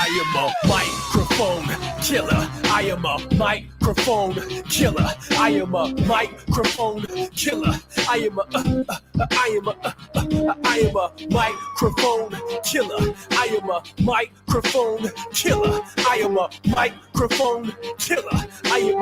I am a microphone killer. I am a microphone killer. I am a microphone killer. I am a microphone killer. I am a microphone killer. I am a microphone killer. I am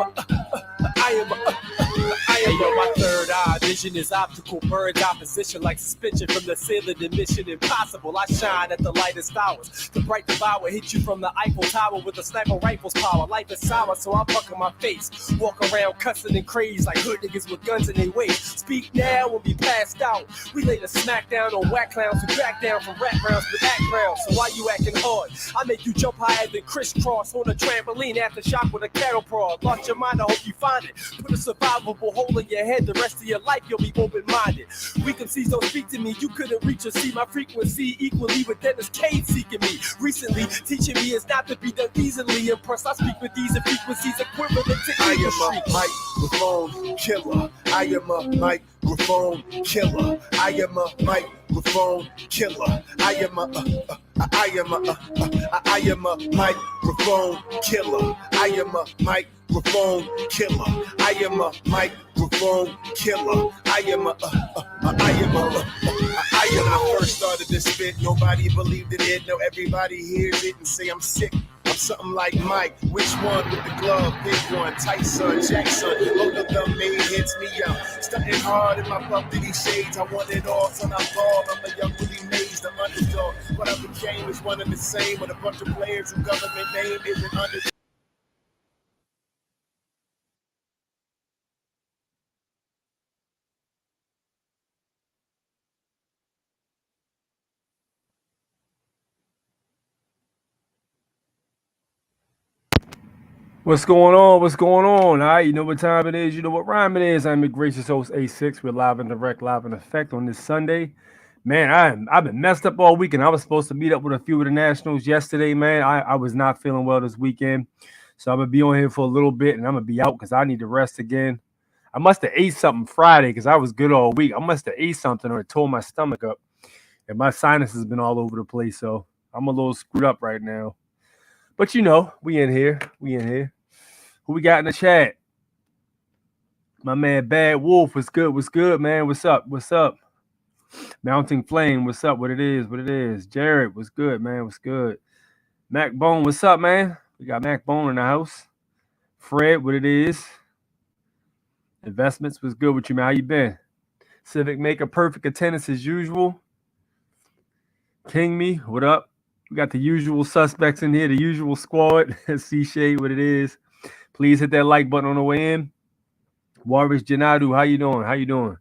my third eye. Vision is optical. Bird's opposition like suspension from the ceiling to Mission Impossible. I shine at the lightest hours. The bright devour hit you from the Eiffel Tower with a sniper rifle's power. Life is sour, so I'm fucking my face. Walk around cussing and crazy like hood niggas with guns in their waist. Speak now or be passed out. We lay the smack down on whack clowns who back down from rap rounds with act rounds. So why you acting hard? I make you jump higher than crisscross on a trampoline after shock with a cattle prod. Lost your mind, I hope you find it. Put a survivable hole in your head, the rest of your life you'll be open-minded. Weak MCs don't speak to me, you couldn't reach or see my frequency equally with Dennis Cade seeking me. Recently, teaching me is not to be done easily impressed. I speak with these frequencies equivalent to I am a microphone killer. I am a microphone killer. I am a microphone killer. I am a microphone killer. I am a microphone killer. I am a microphone killer. When I first started to spit, nobody believed in it. Now everybody hears it and say I'm sick. I'm something like Mike. Which one with the glove? Big one. Tyson, Jackson. Both of them made hits me out. Stunting hard in my Puff Diddy shades. I want it all, son. I fall. I'm a young Willie Mays, the underdog. What I became is one and the same. With a bunch of players whose government name isn't under. What's going on? What's going on? All right, you know what time it is. You know what rhyme it is. I'm your gracious host, A6. We're live and direct, live in effect on this Sunday. Man, I've been messed up all weekend. I was supposed to meet up with a few of the Nationals yesterday, man. I was not feeling well this weekend. So I'm going to be on here for a little bit, and I'm going to be out because I need to rest again. I must have ate something Friday because I was good all week. I must have ate something or it tore my stomach up. And my sinus has been all over the place, so I'm a little screwed up right now. But, you know, we in here. Who we got in the chat? My man Bad Wolf, what's good, man? What's up? Mounting Flame, what's up? What it is? Jared, what's good, man? What's good? Mac Bone, what's up, man? We got Mac Bone in the house. Fred, what it is? Investments, what's good with you, man? How you been? Civic Maker, perfect attendance as usual. King Me, what up? We got the usual suspects in here, the usual squad. C Shade, what it is? Please hit that like button on the way in. Warwish Janadu, how you doing?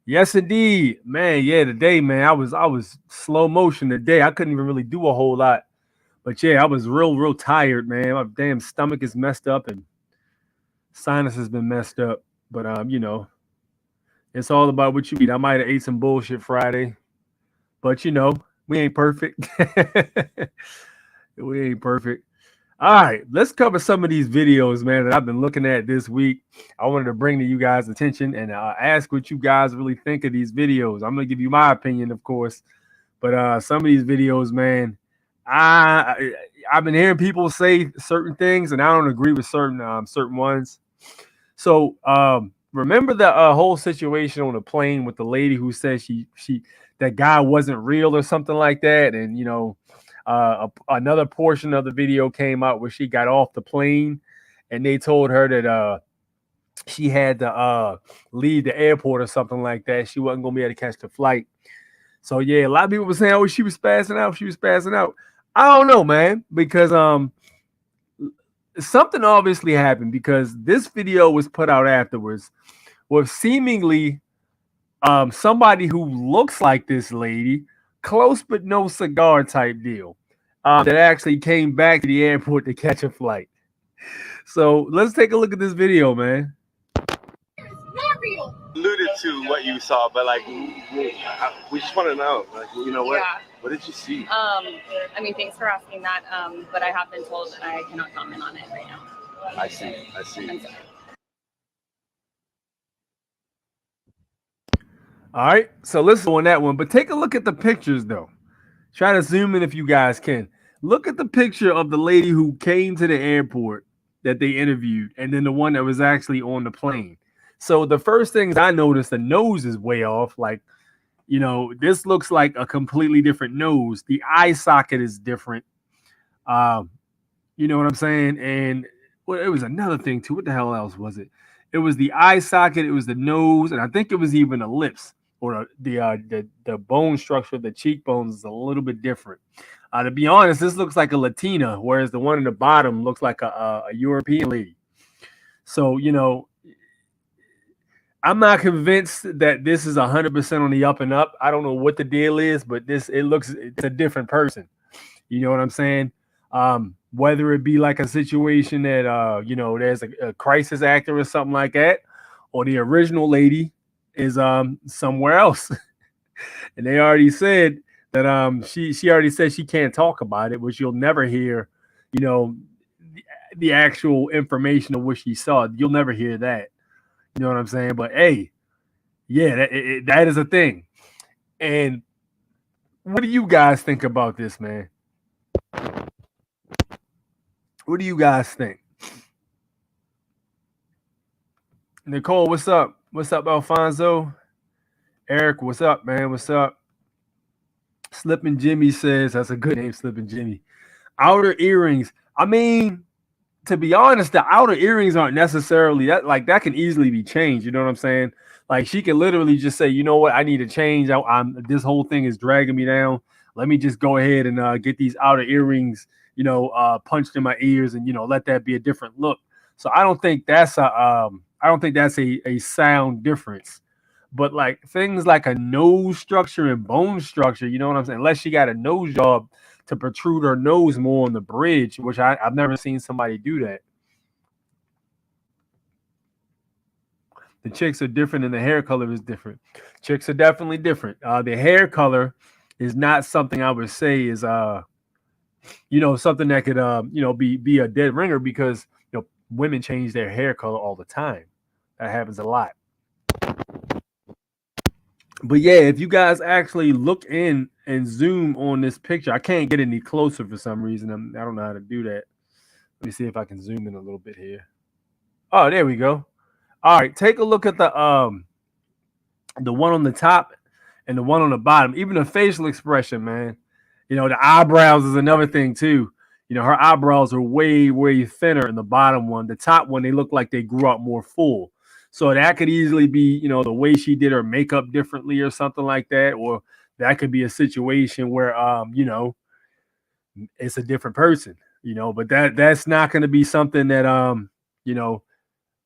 Yes, indeed, man. Yeah, today, man, I was slow motion today. I couldn't even really do a whole lot, but yeah, I was real tired, man. My damn stomach is messed up and sinus has been messed up. But you know, it's all about what you eat. I might have ate some bullshit Friday, but you know, we ain't perfect. We ain't perfect. All right, let's cover some of these videos, man, that I've been looking at this week. I wanted to bring to you guys' attention and ask what you guys really think of these videos. I'm going to give you my opinion, of course, but some of these videos, man, I've been hearing people say certain things, and I don't agree with certain ones. So remember the whole situation on the plane with the lady who said she that guy wasn't real or something like that. And you know, another portion of the video came out where she got off the plane, and they told her that she had to leave the airport or something like that. She wasn't gonna be able to catch the flight. So yeah, a lot of people were saying, "Oh, she was passing out. She was passing out." I don't know, man, because something obviously happened because this video was put out afterwards with seemingly somebody who looks like this lady, close but no cigar type deal, that actually came back to the airport to catch a flight. So let's take a look at this video, man. Alluded to what you saw, but like we just want to know, like, you know, what did you see? I mean, thanks for asking that, but I have been told that I cannot comment on it right now. I see. I'm sorry. All right, so listen on that one, but take a look at the pictures though. Try to zoom in if you guys can. Look at the picture of the lady who came to the airport that they interviewed, and then the one that was actually on the plane. So the first things I noticed, the nose is way off. Like, you know, this looks like a completely different nose. The eye socket is different. You know what I'm saying? And well, it was another thing too. What the hell else was it? It was the eye socket. It was the nose, and I think it was even the lips or the bone structure of the cheekbones is a little bit different. To be honest, this looks like a Latina, whereas the one in the bottom looks like a European lady. So, you know, I'm not convinced that this is 100% on the up and up. I don't know what the deal is, but it's a different person. You know what I'm saying? Whether it be like a situation that, you know, there's a crisis actor or something like that, or the original lady is somewhere else. And they already said that she already said she can't talk about it, which you'll never hear, you know, the actual information of what she saw. You'll never hear that. You know what I'm saying? But hey, yeah, that is a thing. And what do you guys think about this, man? What do you guys think? Nicole, what's up? What's up, Alfonso? Eric, what's up, man? What's up? Slippin' Jimmy says, that's a good name, Slippin' Jimmy. Outer earrings. I mean, to be honest, the outer earrings aren't necessarily that, like, that can easily be changed. You know what I'm saying? Like, she can literally just say, you know what, I need to change. This whole thing is dragging me down. Let me just go ahead and get these outer earrings, you know, punched in my ears, and, you know, let that be a different look. So I don't think that's a sound difference. But like things like a nose structure and bone structure, you know what I'm saying? Unless she got a nose job to protrude her nose more on the bridge, which I've never seen somebody do that. The chicks are different and the hair color is different. Chicks are definitely different. The hair color is not something I would say is you know, something that could you know, be a dead ringer, because you know, women change their hair color all the time. That happens a lot. But yeah, if you guys actually look in and zoom on this picture, I can't get any closer for some reason. I don't know how to do that. Let me see if I can zoom in a little bit here. Oh, there we go. All right, take a look at the one on the top and the one on the bottom. Even the facial expression, man. You know, the eyebrows is another thing too. You know, her eyebrows are way, way thinner in the bottom one. The top one, they look like they grew up more full. So that could easily be, you know, the way she did her makeup differently or something like that. Or that could be a situation where, you know, it's a different person, you know, but that's not going to be something that, you know,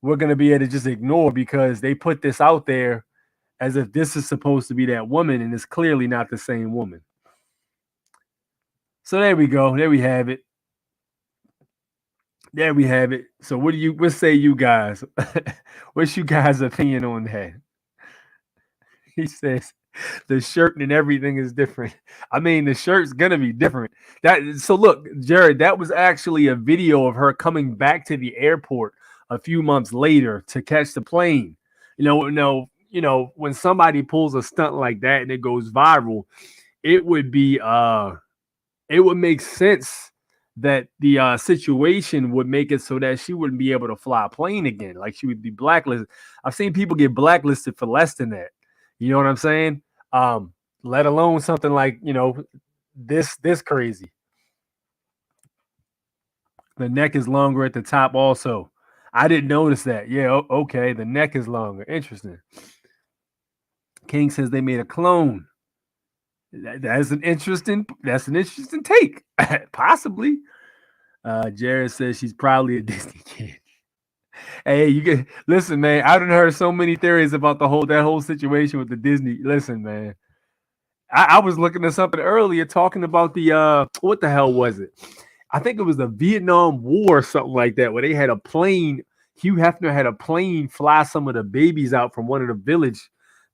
we're going to be able to just ignore, because they put this out there as if this is supposed to be that woman, and it's clearly not the same woman. So there we go. There we have it. There we have it. So what say you guys? What's you guys' opinion on that? He says the shirt and everything is different. I mean, the shirt's gonna be different. So look, Jared, that was actually a video of her coming back to the airport a few months later to catch the plane. You know, when somebody pulls a stunt like that and it goes viral, it would make sense that the situation would make it so that she wouldn't be able to fly a plane again. Like, she would be blacklisted. I've seen people get blacklisted for less than that. You know what I'm saying? let alone something like, this crazy. The neck is longer at the top also. I didn't notice that. Yeah, okay. The neck is longer. Interesting. King says they made a clone. That's an interesting take. Possibly. Jared says she's probably a Disney kid. Hey, you can listen, man. I done heard so many theories about that whole situation with the Disney. Listen, man. I was looking at something earlier talking about the what the hell was it? I think it was the Vietnam War or something like that, where they had a plane. Hugh Hefner had a plane fly some of the babies out from one of the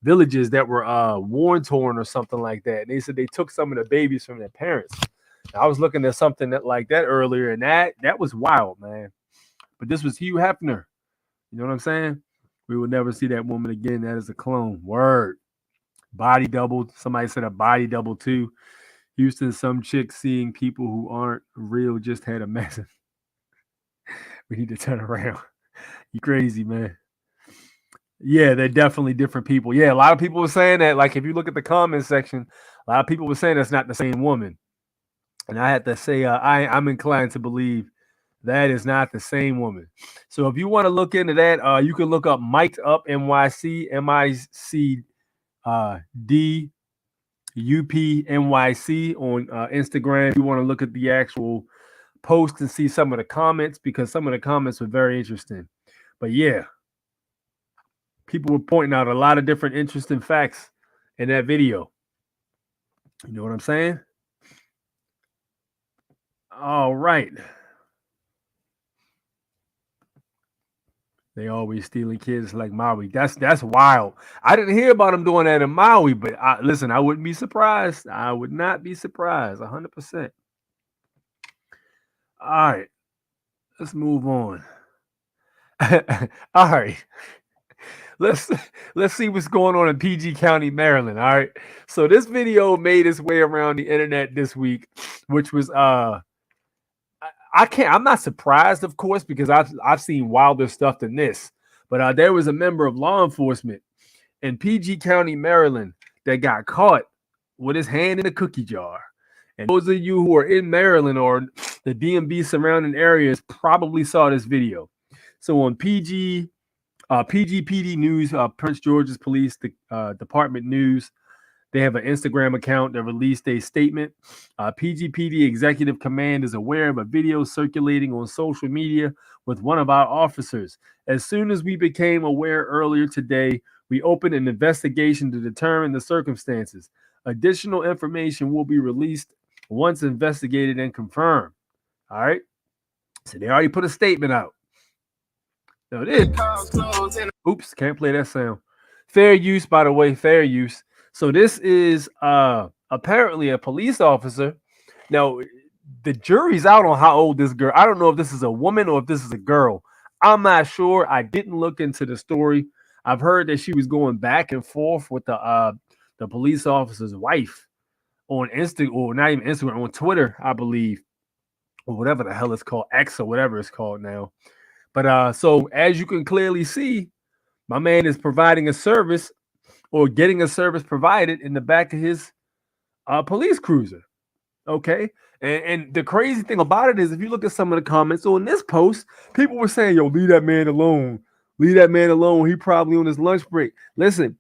villages that were war torn or something like that. And they said they took some of the babies from their parents. I was looking at something like that earlier, and that was wild, man. But this was Hugh Hefner. You know what I'm saying? We will never see that woman again. That is a clone. Word. Body doubled. Somebody said a body double too. Houston, some chicks seeing people who aren't real just had a message. We need to turn around. You crazy, man. Yeah, they're definitely different people. Yeah, a lot of people were saying that. Like, if you look at the comment section, a lot of people were saying that's not the same woman. And I had to say, I'm inclined to believe that is not the same woman. So if you want to look into that, you can look up Mic'd Up NYC, MICD UPNYC on Instagram. If you want to look at the actual post and see some of the comments, because some of the comments were very interesting. But yeah, people were pointing out a lot of different interesting facts in that video. You know what I'm saying? All right. They always stealing kids like Maui. That's wild. I didn't hear about them doing that in Maui, but listen, I wouldn't be surprised. I would not be surprised, 100%. All right, let's move on. All right, let's see what's going on in PG County, Maryland. All right, so this video made its way around the internet this week, which was I'm not surprised, of course, because I've seen wilder stuff than this. But there was a member of law enforcement in PG County, Maryland, that got caught with his hand in a cookie jar. And those of you who are in Maryland or the DMV surrounding areas probably saw this video. So on PGPD News, Prince George's Police Department News, they have an Instagram account that released a statement. PGPD Executive Command is aware of a video circulating on social media with one of our officers. As soon as we became aware earlier today, we opened an investigation to determine the circumstances. Additional information will be released once investigated and confirmed. All right. So they already put a statement out. So it is. Oops, can't play that sound. Fair use, by the way, fair use. So this is apparently a police officer. Now, the jury's out on how old this girl. I don't know if this is a woman or if this is a girl. I'm not sure. I didn't look into the story. I've heard that she was going back and forth with the police officer's wife on Instagram, or not even Instagram, on Twitter, I believe, or whatever the hell it's called, X or whatever it's called now. But so as you can clearly see, my man is providing a service or getting a service provided in the back of his police cruiser. Okay. And the crazy thing about it is, if you look at some of the comments on this post, people were saying, yo, leave that man alone. Leave that man alone. He probably on his lunch break. Listen,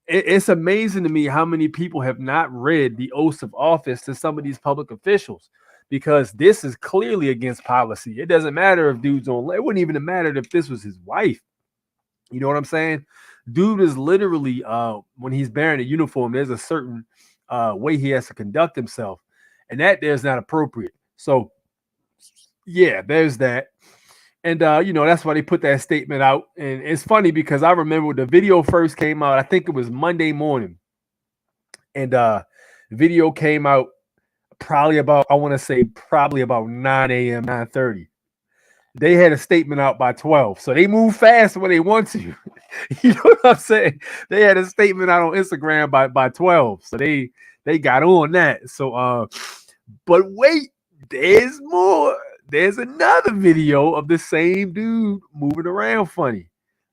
it's amazing to me how many people have not read the oaths of office to some of these public officials, because this is clearly against policy. It doesn't matter if dude's on, it wouldn't even matter if this was his wife. You know what I'm saying? Dude is literally, when he's bearing a uniform, there's a certain way he has to conduct himself, and that there's not appropriate. So, yeah, there's that. And, that's why they put that statement out. And it's funny because I remember when the video first came out, I think it was Monday morning. And the video came out probably about 9 a.m., 9:30. They had a statement out by 12. So they move fast when they want to. You know what I'm saying? They had a statement out on Instagram by 12. So they got on that. So, but wait, there's more. There's another video of the same dude moving around funny.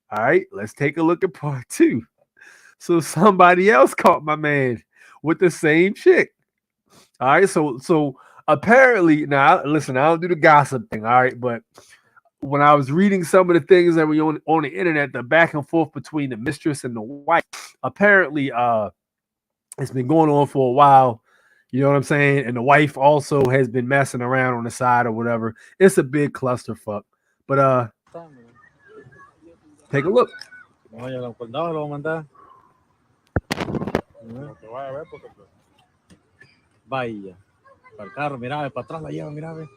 All right, let's take a look at part 2. So somebody else caught my man with the same chick. All right, so apparently, now listen, I don't do the gossip thing, all right, but when I was reading some of the things that were on the internet, the back and forth between the mistress and the wife, apparently, it's been going on for a while. You know what I'm saying? And the wife also has been messing around on the side or whatever. It's a big clusterfuck. But take a look. Vaya, para el carro, mira, para atrás la lleva, mira.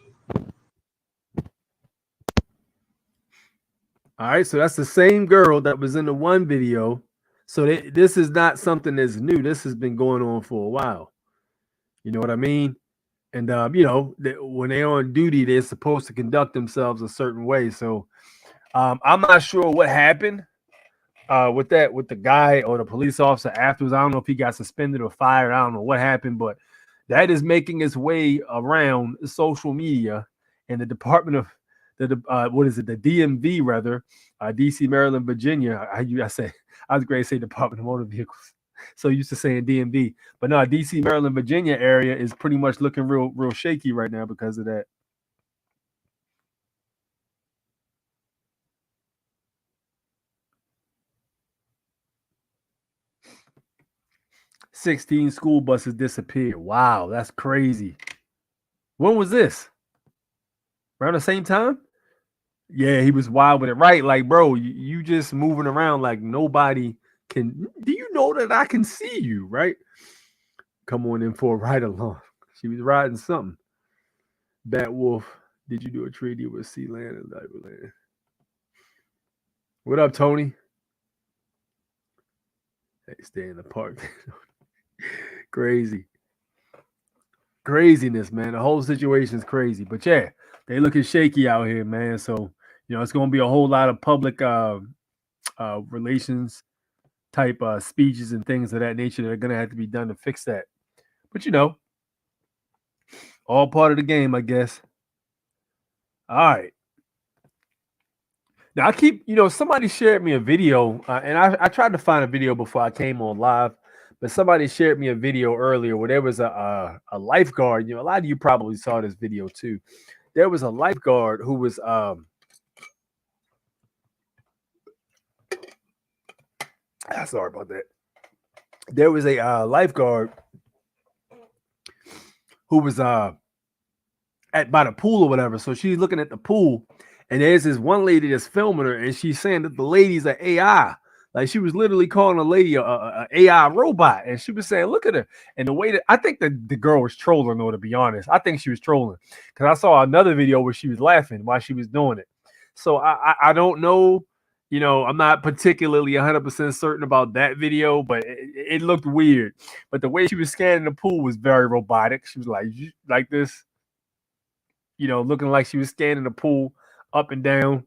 All right, so that's the same girl that was in the one video. So this is not something that's new. This has been going on for a while. You know what I mean? And you know, when they're on duty, they're supposed to conduct themselves a certain way. So I'm not sure what happened with the guy or the police officer afterwards. I don't know if he got suspended or fired. I don't know what happened, but that is making its way around social media and the Department of the DMV rather, DC, Maryland, Virginia. I was going to say Department of Motor Vehicles. So used to saying DMV, but no, DC, Maryland, Virginia area is pretty much looking real shaky right now because of that. "16 school buses disappeared." Wow, that's crazy. When was this? Around the same time? Yeah, he was wild with it, right? Like, bro, you just moving around like nobody can. Do you know that I can see you, right? Come on in for a ride along. She was riding something. Bat Wolf, did you do a treaty with Sealand and Diverland? What up, Tony? Hey, stay in the park. Craziness, man. The whole situation is crazy. But yeah, they looking shaky out here, man. So, you know, it's going to be a whole lot of public relations type speeches and things of that nature that are going to have to be done to fix that. But, you know, all part of the game, I guess. All right. Now, I keep, you know, somebody shared me a video, and I tried to find a video before I came on live, but somebody shared me a video earlier where there was a lifeguard. You know, a lot of you probably saw this video too. There was a lifeguard who was sorry about that. There was a lifeguard who was by the pool or whatever. So she's looking at the pool, and there's this one lady that's filming her, and she's saying that the lady's an AI. Like, she was literally calling a lady a AI robot, and she was saying, "Look at her." And the way that I think that the girl was trolling, though, to be honest, I think she was trolling because I saw another video where she was laughing while she was doing it. So I don't know. You know, I'm not particularly 100% certain about that video, but it looked weird. But the way she was scanning the pool was very robotic. She was like this, you know, looking like she was scanning the pool up and down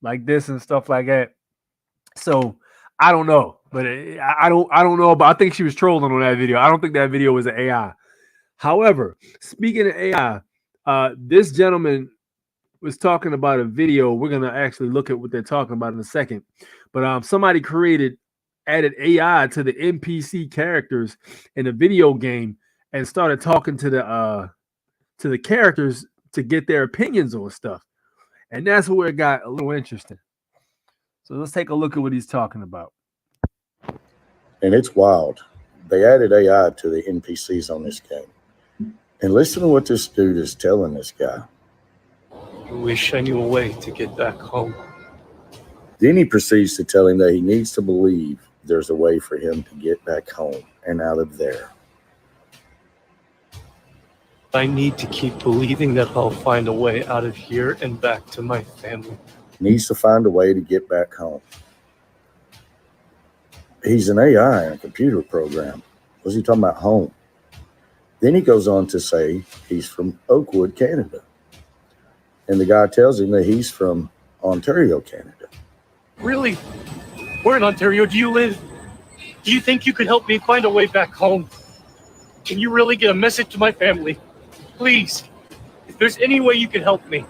like this and stuff like that. So I don't know, but I don't know, but I think she was trolling on that video. I don't think that video was an AI. However, speaking of AI, this gentleman was talking about a video. We're gonna actually look at what they're talking about in a second. But somebody added AI to the NPC characters in a video game and started talking to the characters to get their opinions on stuff. And that's where it got a little interesting. So let's take a look at what he's talking about. And it's wild. They added AI to the NPCs on this game. And listen to what this dude is telling this guy. I wish I knew a way to get back home. Then he proceeds to tell him that he needs to believe there's a way for him to get back home and out of there. I need to keep believing that I'll find a way out of here and back to my family. Needs to find a way to get back home. He's an AI in a computer program. What's he talking about home? Then he goes on to say he's from Oakwood, Canada. And the guy tells him that he's from Ontario, Canada. Really? Where in Ontario do you live? Do you think you could help me find a way back home? Can you really get a message to my family? Please, if there's any way you could help me,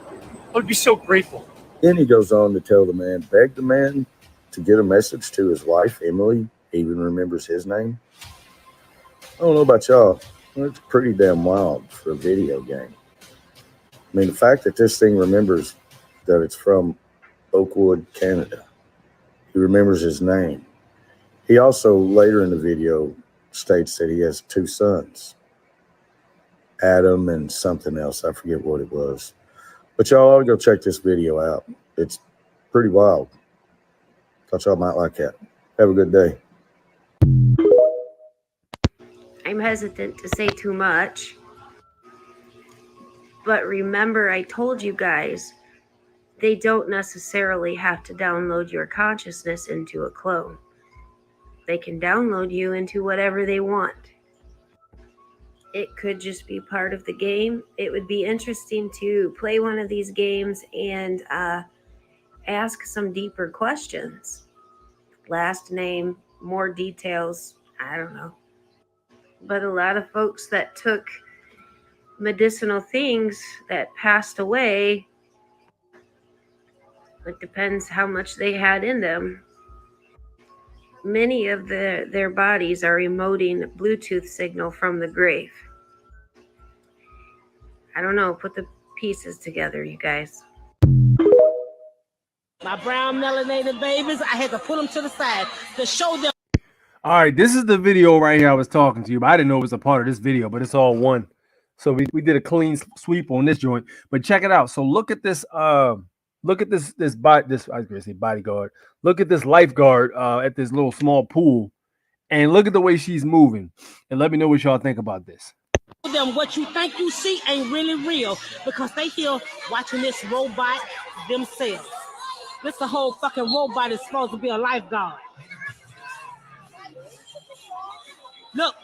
I would be so grateful. Then he goes on to tell the man, beg the man to get a message to his wife, Emily. He even remembers his name. don't know about y'all. It's pretty damn wild for a video game. I mean, the fact that this thing remembers that it's from Oakwood, Canada. He remembers his name. He also, later in the video, states that he has 2 sons, Adam and something else. I forget what it was. But y'all ought to go check this video out. It's pretty wild. Thought y'all might like that. Have a good day. I'm hesitant to say too much. But remember, I told you guys, they don't necessarily have to download your consciousness into a clone. They can download you into whatever they want. It could just be part of the game. It would be interesting to play one of these games and ask some deeper questions. Last name, more details, I don't know. But a lot of folks that took medicinal things that passed away, it depends how much they had in them. Many of their bodies are emoting Bluetooth signal from the grave. I don't know, put the pieces together, you guys. My brown melanated babies, I had to put them to the side to show them. All right, this is the video right here I was talking to you, but I didn't know it was a part of this video, but it's all one. So we did a clean sweep on this joint. But check it out. So look at this. Look at this I was gonna say bodyguard. Look at this lifeguard at this little small pool, and look at the way she's moving. And let me know what y'all think about this. Them what you think you see ain't really real because they here watching this robot themselves. This the whole fucking robot is supposed to be a lifeguard. Look,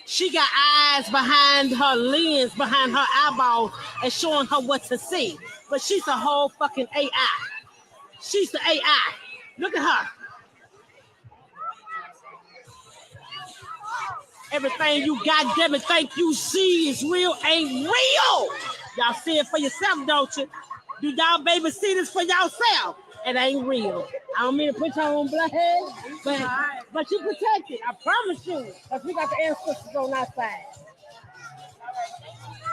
she got eyes behind her lens, behind her eyeball, and showing her what to see. But she's a whole fucking AI. She's the AI. Look at her. Everything you goddamn it think you see is real ain't real. Y'all see it for yourself, don't you? Do y'all baby see this for yourself? It ain't real. I don't mean to put y'all on bloodhead, but you protected. I promise you. Because we got the ancestors on our side.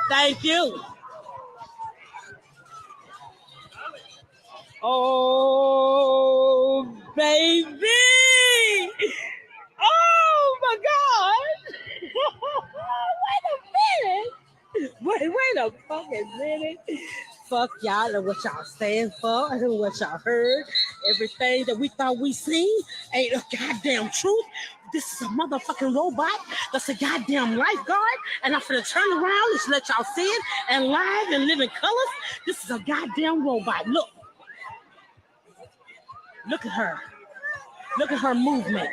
Thank you. Oh, baby. Oh, my God. Wait a fucking minute. Fuck y'all and what y'all stand for and what y'all heard. Everything that we thought we seen ain't a goddamn truth. This is a motherfucking robot that's a goddamn lifeguard, and I'm finna turn around and let y'all see it and live and live in colors. This is a goddamn robot. Look. Look at her. Look at her movement.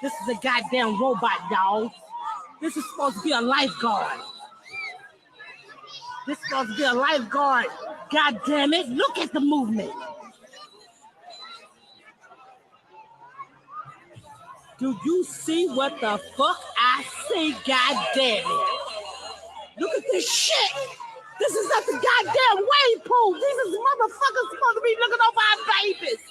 This is a goddamn robot, dog. This is supposed to be a lifeguard. This is supposed to be a lifeguard. God damn it. Look at the movement. Do you see what the fuck I see? God damn it. Look at this shit. This is at the goddamn wave pool. These is motherfuckers supposed to be looking over our babies.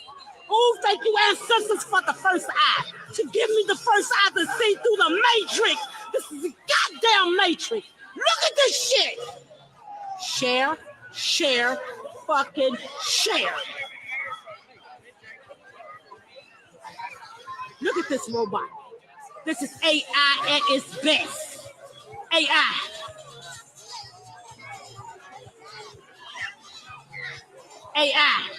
Oh, thank you, ancestors, for the first eye. To give me the first eye to see through the matrix. This is a goddamn matrix. Look at this shit. Share, share, fucking share. Look at this robot. This is AI at its best. AI. AI.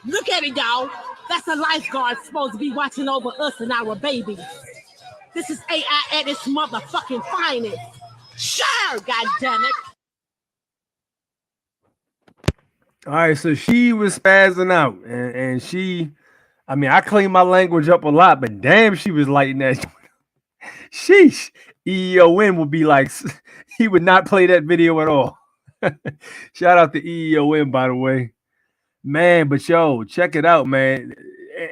Look at it, y'all. That's a lifeguard supposed to be watching over us and our babies. This is AI at its motherfucking finest. Sure, goddammit. All right, so she was spazzing out, and she, I mean, I clean my language up a lot, but damn, she was lighting that. Sheesh. EEON would be like, he would not play that video at all. Shout out to EEON, by the way. Man, but yo, check it out, man.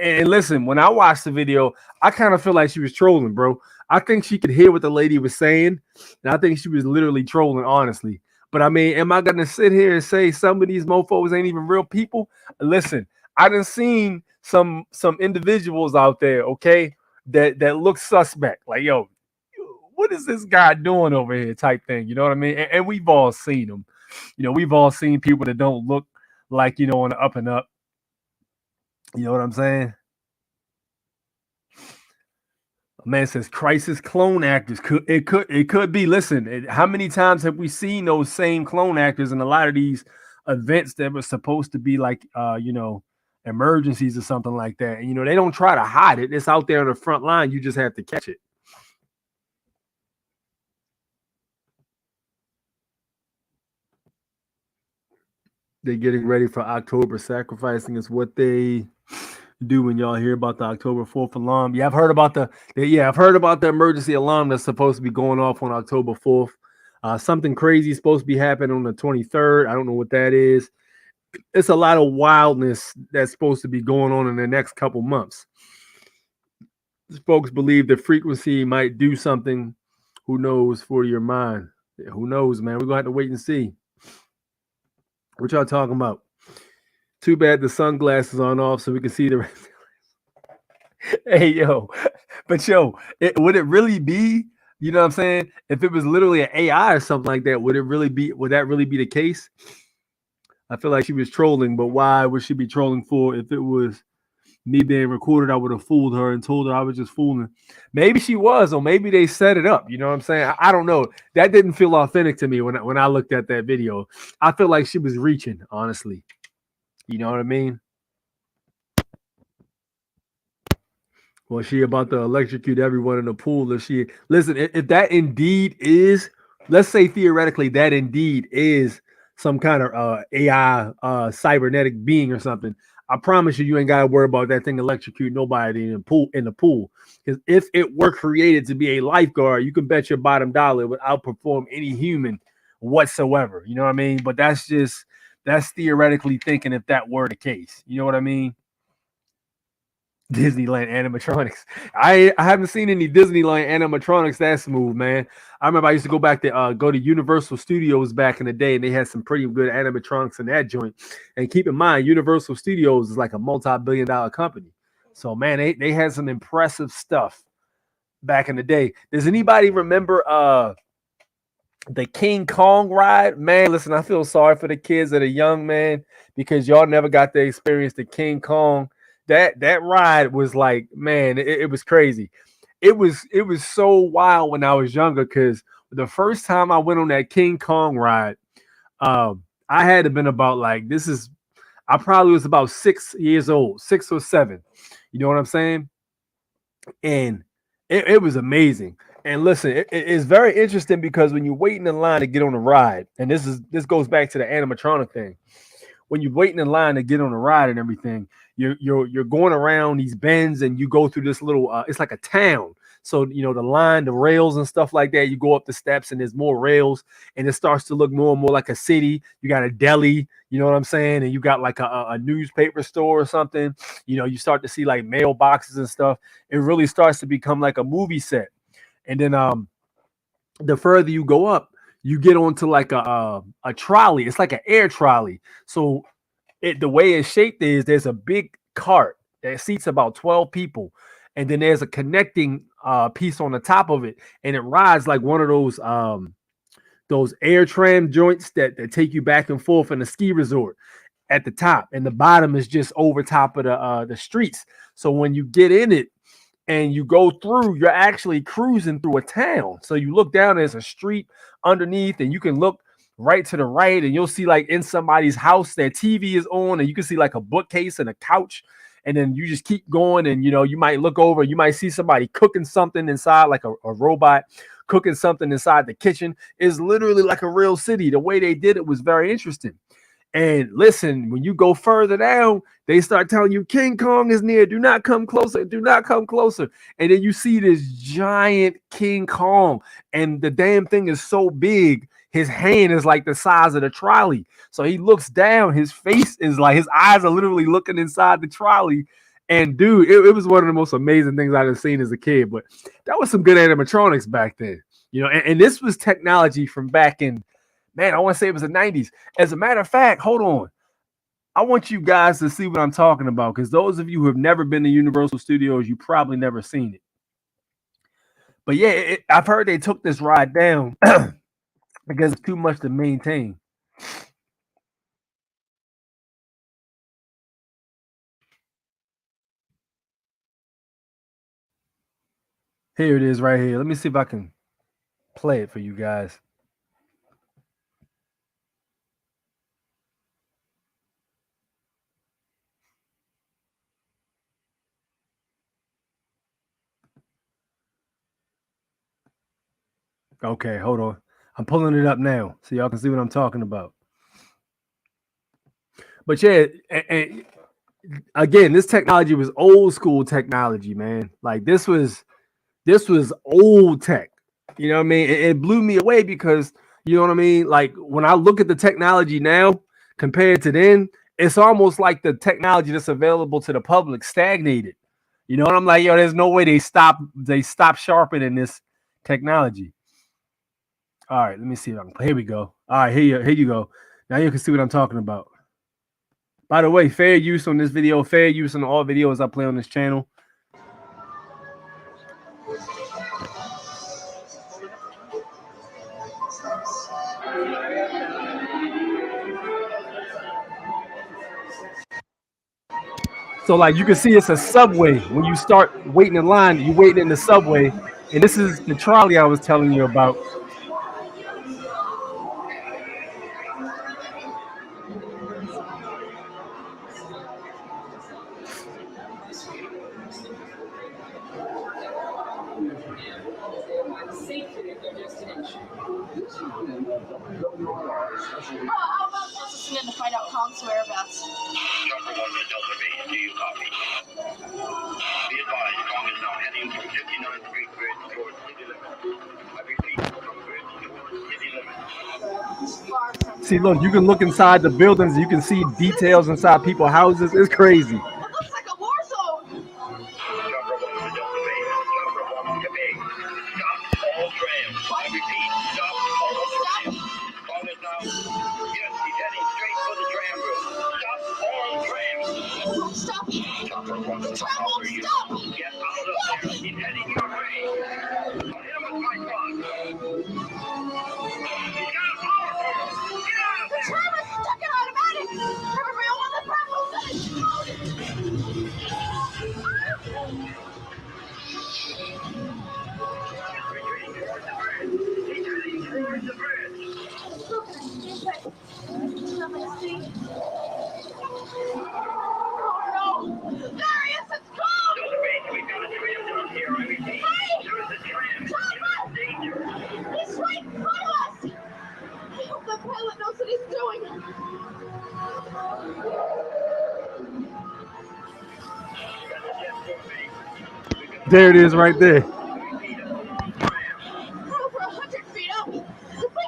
And listen, when I watched the video, I kind of feel like she was trolling, bro. I think she could hear what the lady was saying, and I think she was literally trolling, honestly. But I mean, am I gonna sit here and say some of these mofos ain't even real people? Listen, I done seen some individuals out there, okay, that look suspect. Like, yo, what is this guy doing over here? Type thing. You know what I mean? And we've all seen them. You know, we've all seen people that don't look like, you know, on the up and up. You know what I'm saying? A man says crisis clone actors. It could be. Listen, how many times have we seen those same clone actors in a lot of these events that were supposed to be like you know, emergencies or something like that? And you know, they don't try to hide it. It's out there on the front line. You just have to catch it. They're getting ready for October. Sacrificing is what they do when y'all hear about the October 4th alarm. Yeah, I've heard about the emergency alarm that's supposed to be going off on October 4th. Something crazy is supposed to be happening on the 23rd. I don't know what that is. It's a lot of wildness that's supposed to be going on in the next couple months. Folks believe the frequency might do something. Who knows for your mind? Yeah, who knows, man? We're gonna have to wait and see. What y'all talking about? Too bad the sunglasses aren't off so we can see the. Hey, yo, but yo, would it really be? You know what I'm saying? If it was literally an AI or something like that, would that really be the case? I feel like she was trolling, but why would she be trolling for? If it was me being recorded, I would have fooled her and told her I was just fooling. Maybe she was, or maybe they set it up. You know what I'm saying? I don't know. That didn't feel authentic to me when I looked at that video. I feel like she was reaching, honestly. You know what I mean? Well, she about to electrocute everyone in the pool. If she listen, if that indeed is, let's say theoretically that indeed is some kind of AI cybernetic being or something, I promise you ain't gotta worry about that thing electrocute nobody in the pool. Because if it were created to be a lifeguard, you can bet your bottom dollar it would outperform any human whatsoever. You know what I mean? But that's theoretically thinking if that were the case. You know what I mean? Disneyland animatronics. I haven't seen any Disneyland animatronics that smooth, man. I remember I used to go back to go to Universal Studios back in the day, and they had some pretty good animatronics in that joint. And keep in mind, Universal Studios is like a multi-billion-dollar company. So man, they had some impressive stuff back in the day. Does anybody remember the King Kong ride? Man, listen, I feel sorry for the kids that are young, man, because y'all never got to experience the King Kong. That ride was like, man, it was crazy. It was so wild when I was younger, because the first time I went on that King Kong ride, I had to been about like, I probably was about 6 years old, 6 or 7. You know what I'm saying? And it was amazing. And listen, it's very interesting because when you're waiting in line to get on a ride, and this goes back to the animatronic thing. When you're waiting in line to get on a ride and everything, you're going around these bends and you go through this little it's like a town. So you know the line, the rails and stuff like that. You go up the steps and there's more rails, and it starts to look more and more like a city. You got a deli, you know what I'm saying, and you got like a newspaper store or something. You know, you start to see like mailboxes and stuff. It really starts to become like a movie set. And then the further you go up, you get onto like a trolley. It's like an air trolley. So the way it's shaped is there's a big cart that seats about 12 people. And then there's a connecting piece on the top of it. And it rides like one of those air tram joints that take you back and forth in a ski resort at the top. And the bottom is just over top of the streets. So when you get in it, and you go through, you're actually cruising through a town. So you look down, there's a street underneath, and you can look right to the right, and you'll see like in somebody's house, their TV is on, and you can see like a bookcase and a couch. And then you just keep going, and you know, you might look over, you might see somebody cooking something inside, like a robot cooking something inside the kitchen. It's literally like a real city. The way they did it was very interesting. And listen, when you go further down, they start telling you King Kong is near. Do not come closer. Do not come closer. And then you see this giant King Kong, and the damn thing is so big. His hand is like the size of the trolley. So he looks down. His face is like, his eyes are literally looking inside the trolley. And dude, it was one of the most amazing things I've seen as a kid. But that was some good animatronics back then, you know. And this was technology from back in, man, I want to say it was the 90s. As a matter of fact, hold on. I want you guys to see what I'm talking about, because those of you who have never been to Universal Studios, you probably never seen it. But yeah, I've heard they took this ride down because it's too much to maintain. Here it is right here. Let me see if I can play it for you guys. Okay, hold on. I'm pulling it up now so y'all can see what I'm talking about. But yeah, and again, this technology was old school technology, man. Like this was old tech. You know what I mean? It blew me away because, you know what I mean? Like when I look at the technology now compared to then, it's almost like the technology that's available to the public stagnated. You know, and I'm like, yo, there's no way they stop sharpening this technology. All right, let me see if I can play. Here we go. All right, here you go. Now you can see what I'm talking about. By the way, fair use on this video, fair use on all videos I play on this channel. So like you can see it's a subway. When you start waiting in line, you're waiting in the subway. And this is the trolley I was telling you about. How about just listening to find out Tom's whereabouts? Number 1 Delta Base, do you copy? Be advised, Tom is now heading from 59th Street Bridge towards city limits. I repeat, from bridge towards city limits. See, look, you can look inside the buildings. You can see details inside people's houses. It's crazy. It looks like a war zone. Number 1 Delta Base, number 1 to base. Stop all trams. I repeat, stop all trams. Tom is now. Yes, he's heading straight for the tram room. Stop all trams. Don't stop. Number 1 The tram won't stop. Get out of there. He's heading your way. I'll hit him with my gun. He's got a power pole. Get out of The there. tram is stuck in automatic. Everybody on the tram will finish. Retreating towards the bridge. He's heading towards the bridge. Oh no! There he is! It's Tom! Delta Base, we've got a tram down here. I repeat. Hey! There is a tram. Tom! In danger. He's right in front of us! I hope the pilot knows what he's doing. There it is right there. We're over 100 feet up! If we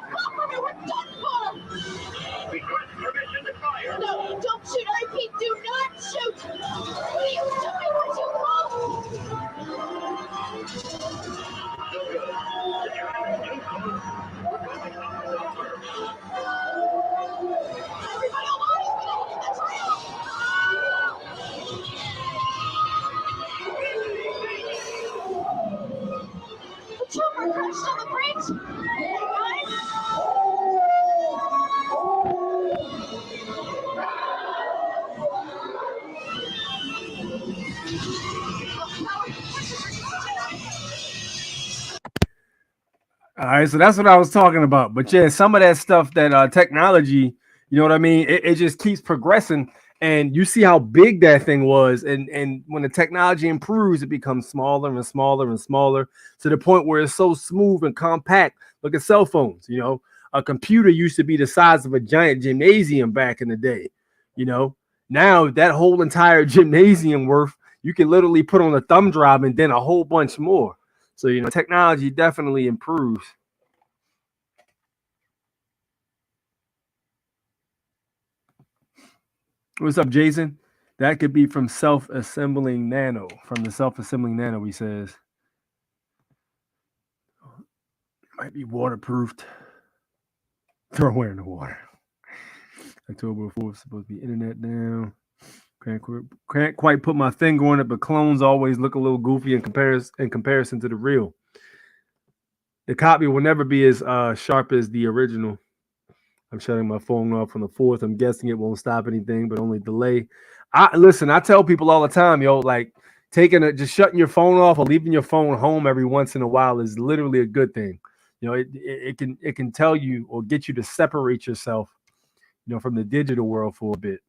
fall from it, we're done for! Request permission to fire. No, don't shoot! I repeat, do not shoot! What are you doing? Would you fall? No good. The tram is too close. We're going up and over. Everybody alive! The trail! The chopper crashed on the bridge! Hey guys! All right, so that's what I was talking about. But yeah, some of that stuff, that technology, you know what I mean? It just keeps progressing, and you see how big that thing was. And when the technology improves, it becomes smaller and smaller and smaller to the point where it's so smooth and compact. Look at cell phones. You know, a computer used to be the size of a giant gymnasium back in the day. You know, now that whole entire gymnasium worth, you can literally put on a thumb drive and then a whole bunch more. So, you know, technology definitely improves. What's up, Jason? That could be from self-assembling nano. From the self-assembling nano, he says. Might be waterproofed. Throw it in the water. October 4th, supposed to be internet down. Can't quite put my finger on it, but clones always look a little goofy in comparison to the real. The copy will never be as sharp as the original. I'm shutting my phone off on the 4th. I'm guessing it won't stop anything, but only delay. I tell people all the time, yo, like just shutting your phone off or leaving your phone home every once in a while is literally a good thing. You know, it can tell you or get you to separate yourself, you know, from the digital world for a bit.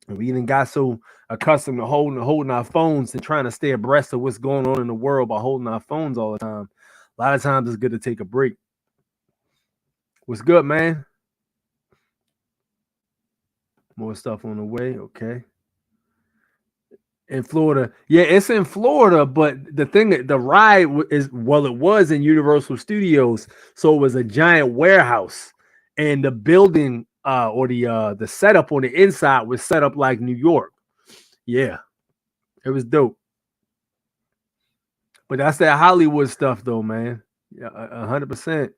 And we even got so accustomed to holding our phones and trying to stay abreast of what's going on in the world by holding our phones all the time. A lot of times it's good to take a break. What's good, man? More stuff on the way. Okay. In Florida. Yeah, it's in Florida, but the ride it was in Universal Studios. So it was a giant warehouse. And the building or the setup on the inside was set up like New York. Yeah. It was dope. But that's that Hollywood stuff though, man. Yeah, 100%.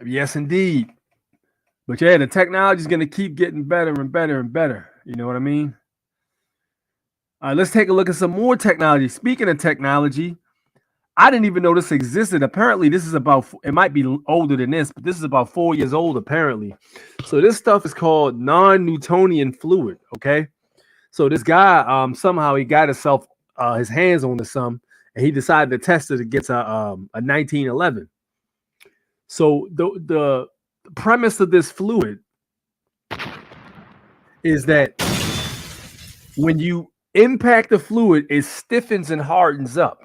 Yes, indeed. But yeah, the technology is going to keep getting better and better and better. You know what I mean? All right, let's take a look at some more technology. Speaking of technology, I didn't even know this existed. Apparently, this is it might be older than this, but this is about 4 years old, apparently. So this stuff is called non-newtonian fluid, okay? So this guy, somehow he got his hands on some, and he decided to test it against a 1911. So the premise of this fluid is that when you impact the fluid, it stiffens and hardens up.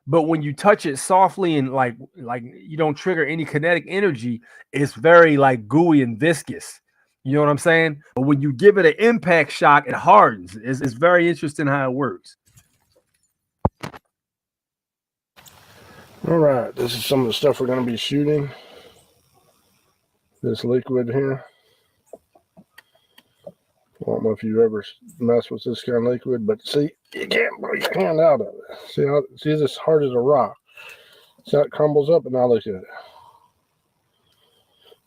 But when you touch it softly and like you don't trigger any kinetic energy, it's very like gooey and viscous. You know what I'm saying? But when you give it an impact shock, it hardens. It's very interesting how it works. All right, this is some of the stuff we're going to be shooting. This liquid here. I don't know if you ever mess with this kind of liquid, but see, you can't put your hand out of it. See this hard as a rock. See how it crumbles up, and now look at it.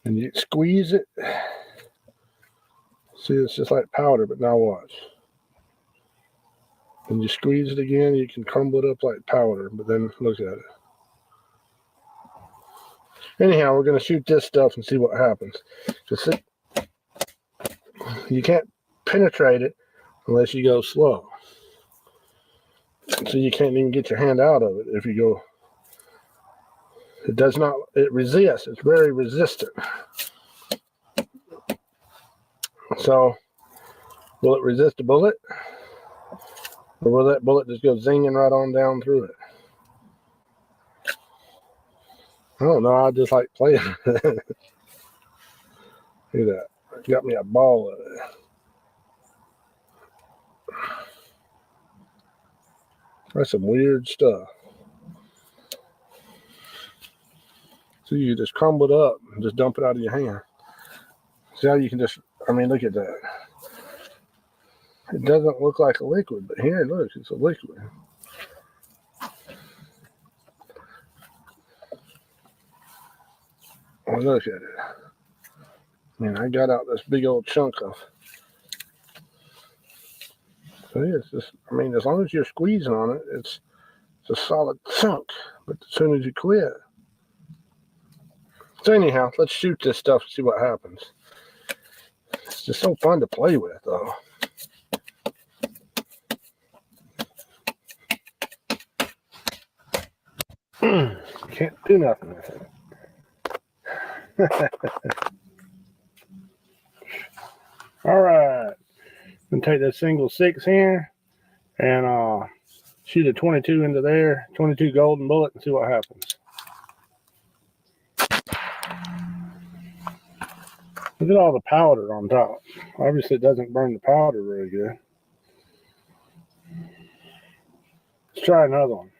And you squeeze it. See, it's just like powder, but now watch. And you squeeze it again, you can crumble it up like powder, but then look at it. Anyhow, we're going to shoot this stuff and see what happens. Just see, you can't penetrate it unless you go slow. So you can't even get your hand out of it if you go. It resists. It's very resistant. So, will it resist a bullet? Or will that bullet just go zinging right on down through it? I don't know. I just like playing with it. Look at that. It got me a ball of it. That's some weird stuff. So you just crumble it up and just dump it out of your hand. See how you can just, look at that. It doesn't look like a liquid, but here, look, it's a liquid. Oh, look at it. I got out this big old chunk of. So it's just, as long as you're squeezing on it, it's a solid chunk. But as soon as you quit. So anyhow, let's shoot this stuff and see what happens. It's just so fun to play with, though. Can't do nothing with it. All right. I'm going to take that single 6 here and shoot a 22 into there, 22 golden bullet, and see what happens. Look at all the powder on top. Obviously, it doesn't burn the powder very good. Let's try another one.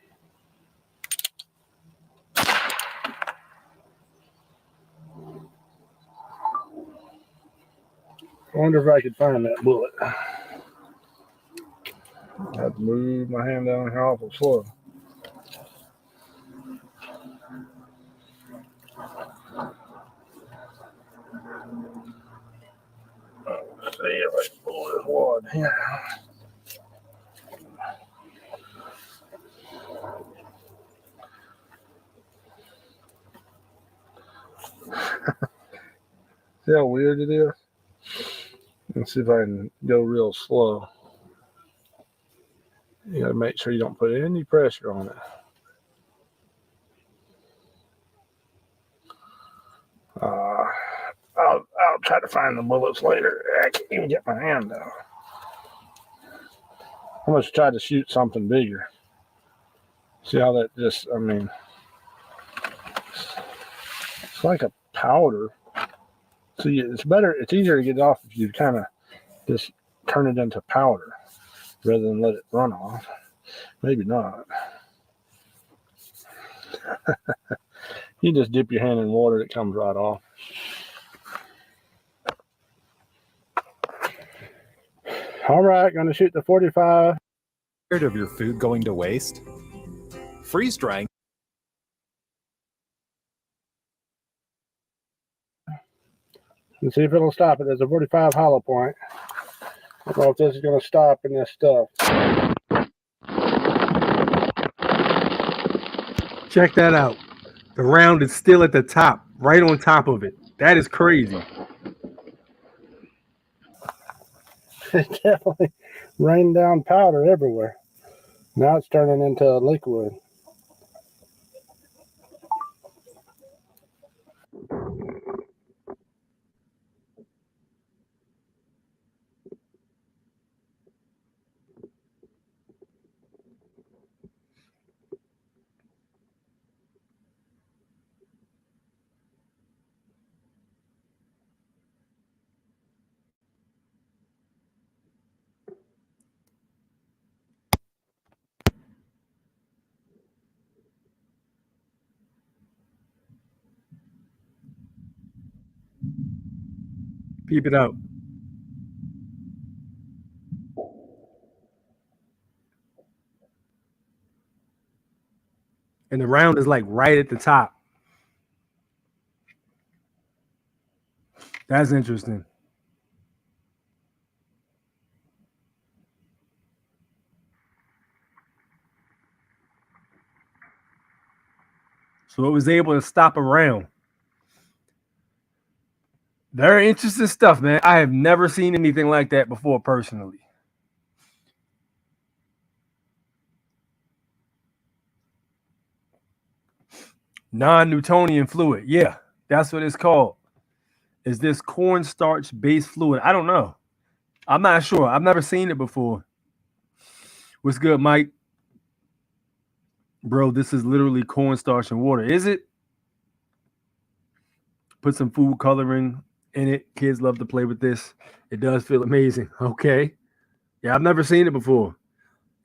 I wonder if I could find that bullet. I have to move my hand down here awful slow. see if I can pull this wood here. See how weird it is? Let's see if I can go real slow. You gotta make sure you don't put any pressure on it. I'll try to find the bullets later. I can't even get my hand out. I must try to shoot something bigger. See how that just, I mean, it's like a powder. See, it's better, it's easier to get it off if you kind of just turn it into powder rather than let it run off. Maybe not. You just dip your hand in water, it comes right off. All right, going to shoot the 45. Scared of your food going to waste? Freeze drying. And see if it'll stop it. There's a 45 hollow point. I don't know if this is going to stop in this stuff. Check that out. The round is still at the top, right on top of it. That is crazy. It definitely rained down powder everywhere. Now it's turning into a liquid. Peep it out. And the round is like right at the top. That's interesting. So it was able to stop a round. Very interesting stuff, man. I have never seen anything like that before personally. Non-newtonian fluid. Yeah, that's what it's called. Is this cornstarch-based fluid? I don't know. I'm not sure. I've never seen it before. What's good, Mike? Bro, this is literally cornstarch and water. Is it? Put some food coloring in it. Kids love to play with this. It does feel amazing. Okay. Yeah, I've never seen it before.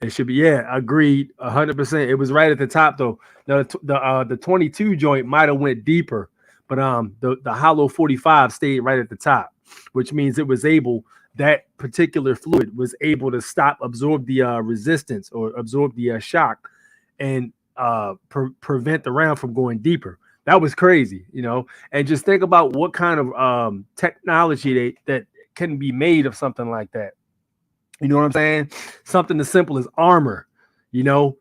It should be, yeah, agreed, 100%. It was right at the top, though. The 22 joint might have went deeper, but the hollow 45 stayed right at the top, which means it was able, that particular fluid was able to absorb the resistance or absorb the shock and prevent the round from going deeper. That was crazy, you know. And just think about what kind of technology that can be made of something like that. You know what I'm saying? Something as simple as armor, you know,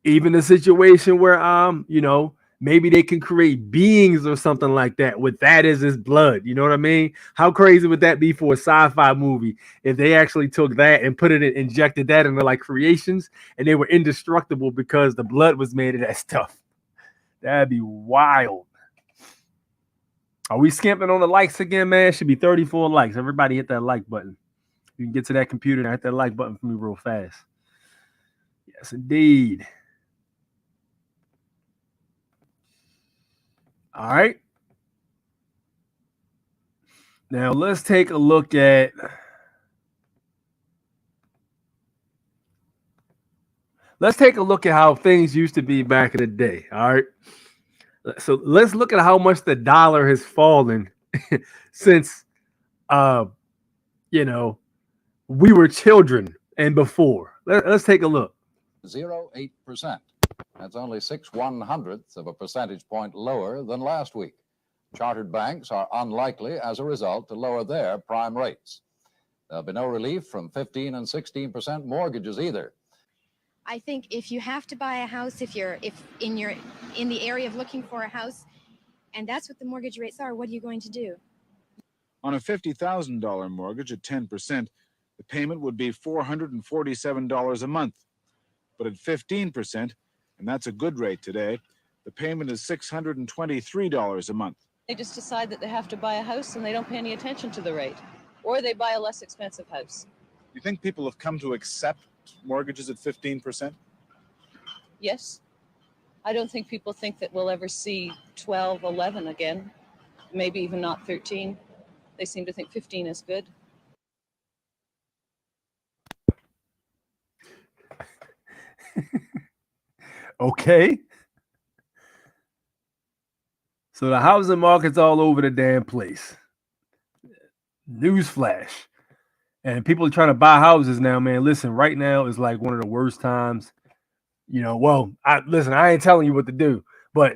even a situation where, you know, maybe they can create beings or something like that with that as his blood. You know what I mean? How crazy would that be for a sci-fi movie if they actually took that and injected that into like creations and they were indestructible because the blood was made of that stuff? That'd be wild. Are we skimping on the likes again, man? It should be 34 likes. Everybody hit that like button. You can get to that computer and hit that like button for me real fast. Yes, indeed. All right. Now let's take a look at how things used to be back in the day. All right. So let's look at how much the dollar has fallen since you know, we were children and before. Let's take a look. 0.08%. That's only 6/100ths of a percentage point lower than last week. Chartered banks are unlikely, as a result, to lower their prime rates. There'll be no relief from 15 and 16% mortgages either. I think if you have to buy a house, if in the area of looking for a house, and that's what the mortgage rates are, what are you going to do? On a $50,000 mortgage at 10%, the payment would be $447 a month. But at 15%, and that's a good rate today, the payment is $623 a month. They just decide that they have to buy a house and they don't pay any attention to the rate. Or they buy a less expensive house. You think people have come to accept mortgages at 15%? Yes. I don't think people think that we'll ever see 12, 11 again. Maybe even not 13. They seem to think 15 is good. Okay. So the housing market's all over the damn place. Newsflash. And people are trying to buy houses now, man. Listen, right now is like one of the worst times. You know, well, I ain't telling you what to do, but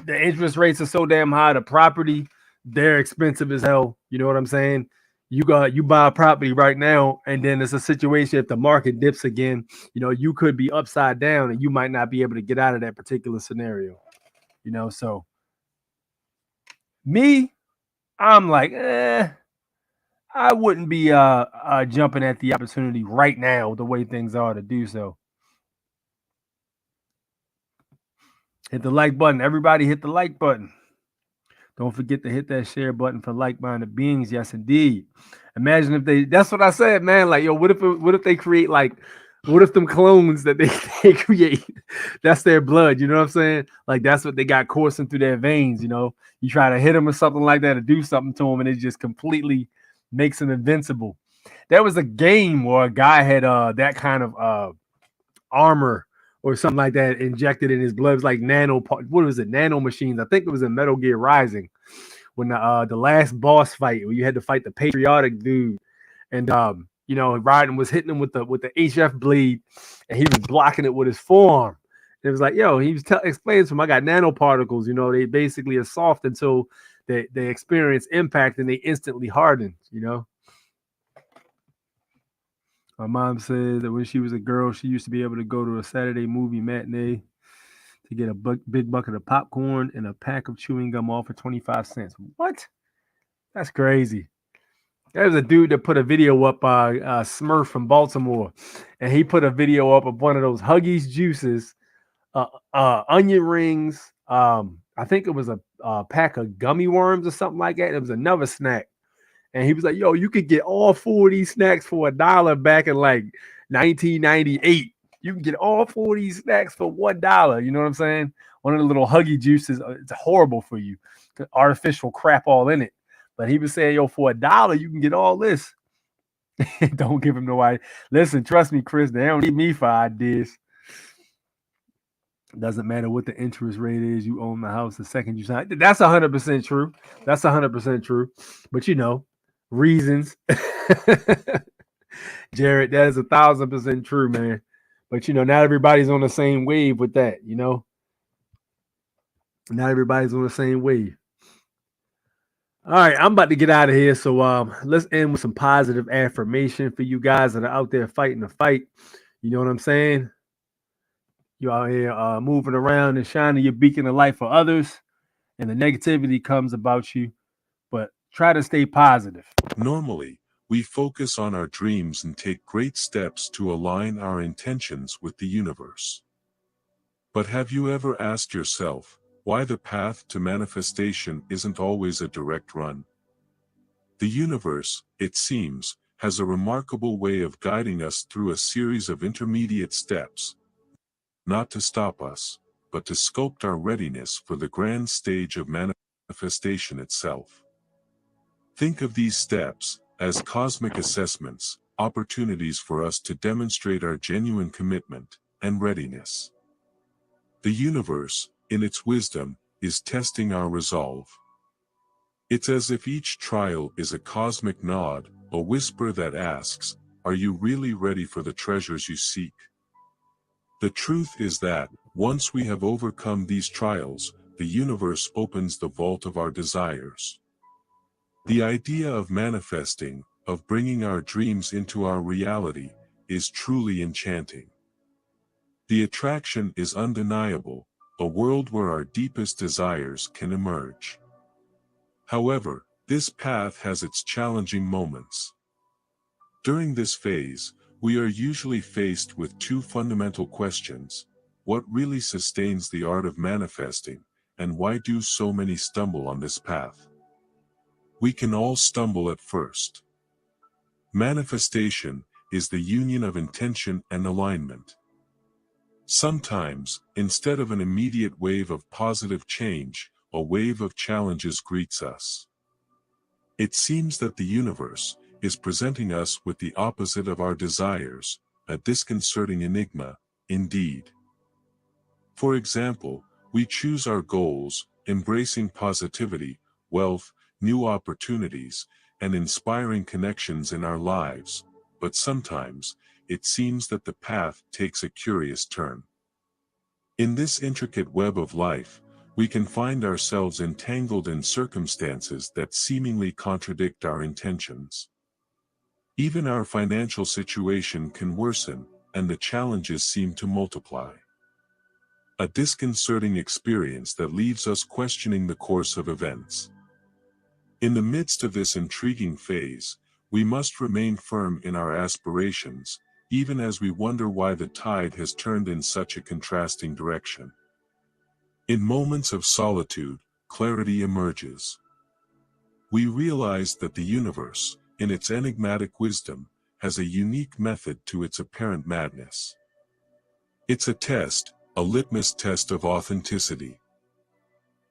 the interest rates are so damn high. The property, they're expensive as hell. You know what I'm saying? You buy a property right now, and then it's a situation if the market dips again, you know, you could be upside down and you might not be able to get out of that particular scenario. You know, so me, I'm like, I wouldn't be jumping at the opportunity right now the way things are to do so. Hit the like button. Everybody hit the like button. Don't forget to hit that share button for like-minded beings. Yes, indeed. Imagine if that's what I said, man. Like, yo, what if they create what if them clones that they create, that's their blood, you know what I'm saying? Like, that's what they got coursing through their veins, you know? You try to hit them or something like that or do something to them, and it just completely makes them invincible. There was a game where a guy had that kind of armor or something like that injected in his blood. It was like nano machines. I think it was in Metal Gear Rising when the last boss fight where you had to fight the patriotic dude, and you know, Raiden was hitting him with the HF blade, and he was blocking it with his forearm. And it was like, yo, he was explaining to him, I got nanoparticles. You know, they basically are soft until they experience impact and they instantly harden. You know. My mom said that when she was a girl, she used to be able to go to a Saturday movie matinee to get a big bucket of popcorn and a pack of chewing gum all for 25 cents. What? That's crazy. There was a dude that put a video up, Smurf from Baltimore, and he put a video up of one of those Huggies juices, onion rings. I think it was a pack of gummy worms or something like that. It was another snack. And he was like, yo, you could get all 4 of these snacks for $1 back in like 1998. You can get all 4 of these snacks for $1. You know what I'm saying? One of the little Huggy juices, it's horrible for you. Artificial crap all in it. But he was saying, yo, for $1, you can get all this. Don't give him no idea. Listen, trust me, Chris, they don't need me for ideas. Doesn't matter what the interest rate is. You own the house the second you sign. That's 100% true. That's 100% true. But, you know, reasons. Jared, that is 1,000% true, man. But, you know, not everybody's on the same wave with that, you know. Not everybody's on the same wave. All right, I'm about to get out of here. So let's end with some positive affirmation for you guys that are out there fighting the fight. You know what I'm saying? You out here moving around and shining your beacon of light for others, and the negativity comes about you. But try to stay positive. Normally, we focus on our dreams and take great steps to align our intentions with the universe. But have you ever asked yourself why the path to manifestation isn't always a direct run? The universe, it seems, has a remarkable way of guiding us through a series of intermediate steps, not to stop us, but to sculpt our readiness for the grand stage of manifestation itself. Think of these steps as cosmic assessments, opportunities for us to demonstrate our genuine commitment and readiness. The universe, in its wisdom, is testing our resolve. It's as if each trial is a cosmic nod, a whisper that asks, are you really ready for the treasures you seek? The truth is that, once we have overcome these trials, the universe opens the vault of our desires. The idea of manifesting, of bringing our dreams into our reality, is truly enchanting. The attraction is undeniable, a world where our deepest desires can emerge. However, this path has its challenging moments. During this phase, we are usually faced with two fundamental questions: what really sustains the art of manifesting, and why do so many stumble on this path? We can all stumble at first. Manifestation is the union of intention and alignment. Sometimes, instead of an immediate wave of positive change, a wave of challenges greets us. It seems that the universe is presenting us with the opposite of our desires, a disconcerting enigma, indeed. For example, we choose our goals, embracing positivity, wealth, new opportunities, and inspiring connections in our lives, but sometimes, it seems that the path takes a curious turn. In this intricate web of life, we can find ourselves entangled in circumstances that seemingly contradict our intentions. Even our financial situation can worsen, and the challenges seem to multiply. A disconcerting experience that leaves us questioning the course of events. In the midst of this intriguing phase, we must remain firm in our aspirations, even as we wonder why the tide has turned in such a contrasting direction. In moments of solitude, clarity emerges. We realize that the universe, in its enigmatic wisdom, has a unique method to its apparent madness. It's a test, a litmus test of authenticity.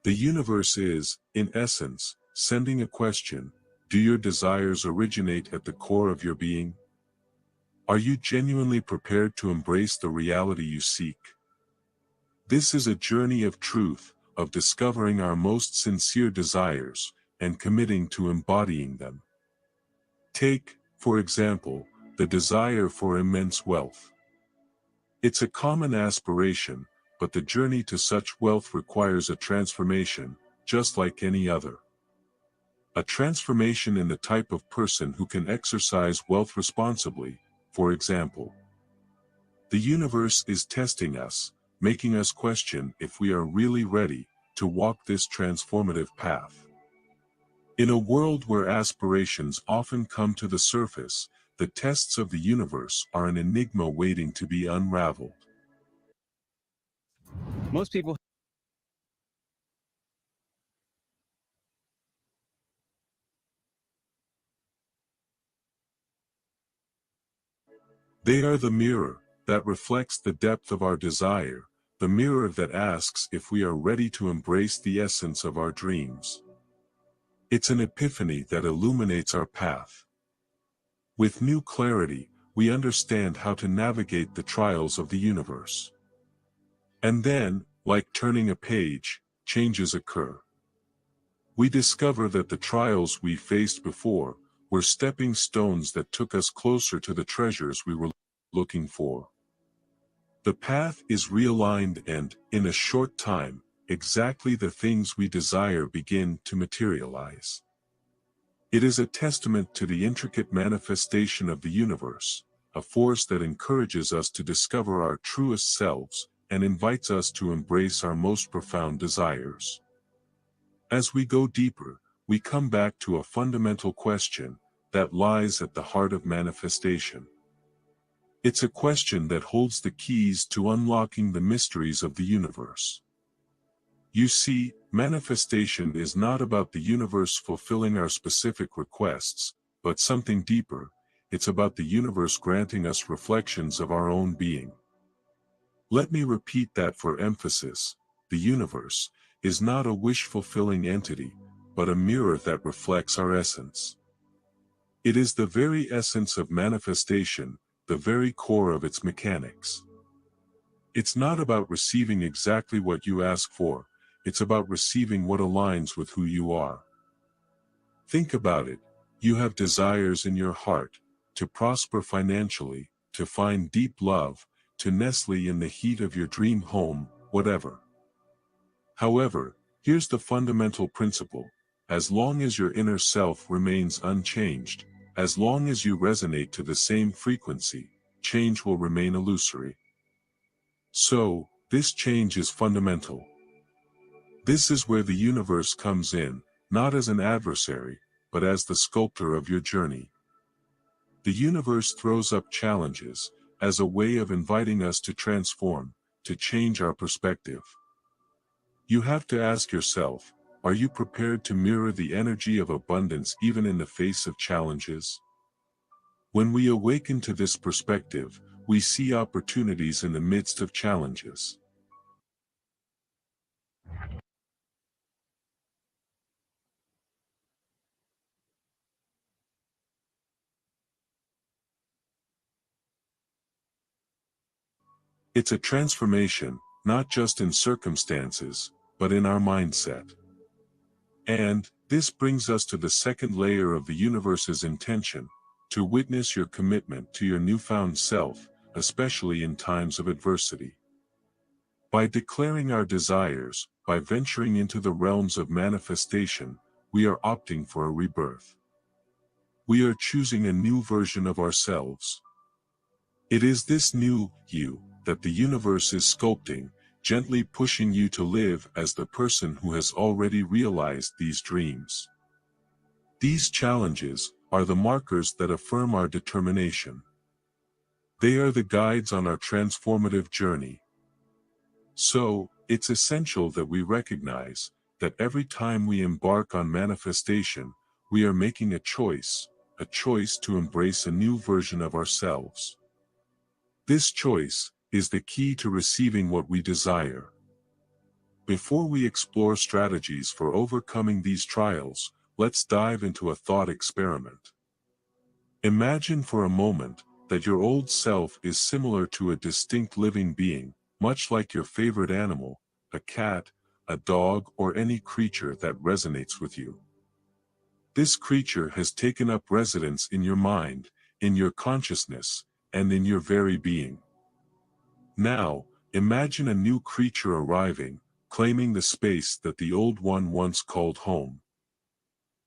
The universe is, in essence, sending a question: do your desires originate at the core of your being? Are you genuinely prepared to embrace the reality you seek? This is a journey of truth, of discovering our most sincere desires, and committing to embodying them. Take, for example, the desire for immense wealth. It's a common aspiration, but the journey to such wealth requires a transformation, just like any other. A transformation in the type of person who can exercise wealth responsibly, for example. The universe is testing us, making us question if we are really ready to walk this transformative path. In a world where aspirations often come to the surface, the tests of the universe are an enigma waiting to be unraveled. Most people They are the mirror that reflects the depth of our desire, the mirror that asks if we are ready to embrace the essence of our dreams. It's an epiphany that illuminates our path. With new clarity, we understand how to navigate the trials of the universe. And then, like turning a page, changes occur. We discover that the trials we faced before were stepping stones that took us closer to the treasures we were looking for. The path is realigned and, in a short time, exactly the things we desire begin to materialize. It is a testament to the intricate manifestation of the universe, a force that encourages us to discover our truest selves and invites us to embrace our most profound desires. As we go deeper, we come back to a fundamental question that lies at the heart of manifestation. It's a question that holds the keys to unlocking the mysteries of the universe. You see, manifestation is not about the universe fulfilling our specific requests, but something deeper. It's about the universe granting us reflections of our own being. Let me repeat that for emphasis. The universe is not a wish-fulfilling entity, but a mirror that reflects our essence. It is the very essence of manifestation, the very core of its mechanics. It's not about receiving exactly what you ask for, it's about receiving what aligns with who you are. Think about it. You have desires in your heart, to prosper financially, to find deep love, to nestle in the heat of your dream home, whatever. However, here's the fundamental principle. As long as your inner self remains unchanged, as long as you resonate to the same frequency, change will remain illusory. So, this change is fundamental. This is where the universe comes in, not as an adversary, but as the sculptor of your journey. The universe throws up challenges, as a way of inviting us to transform, to change our perspective. You have to ask yourself, are you prepared to mirror the energy of abundance even in the face of challenges? When we awaken to this perspective, we see opportunities in the midst of challenges. It's a transformation, not just in circumstances, but in our mindset. And this brings us to the second layer of the universe's intention, to witness your commitment to your newfound self, especially in times of adversity. By declaring our desires, by venturing into the realms of manifestation, we are opting for a rebirth. We are choosing a new version of ourselves. It is this new you that the universe is sculpting, gently pushing you to live as the person who has already realized these dreams. These challenges are the markers that affirm our determination. They are the guides on our transformative journey. So, it's essential that we recognize that every time we embark on manifestation, we are making a choice to embrace a new version of ourselves. This choice is the key to receiving what we desire. Before we explore strategies for overcoming these trials, let's dive into a thought experiment. Imagine for a moment that your old self is similar to a distinct living being, much like your favorite animal, a cat, a dog, or any creature that resonates with you. This creature has taken up residence in your mind, in your consciousness, and in your very being. Now, imagine a new creature arriving, claiming the space that the old one once called home.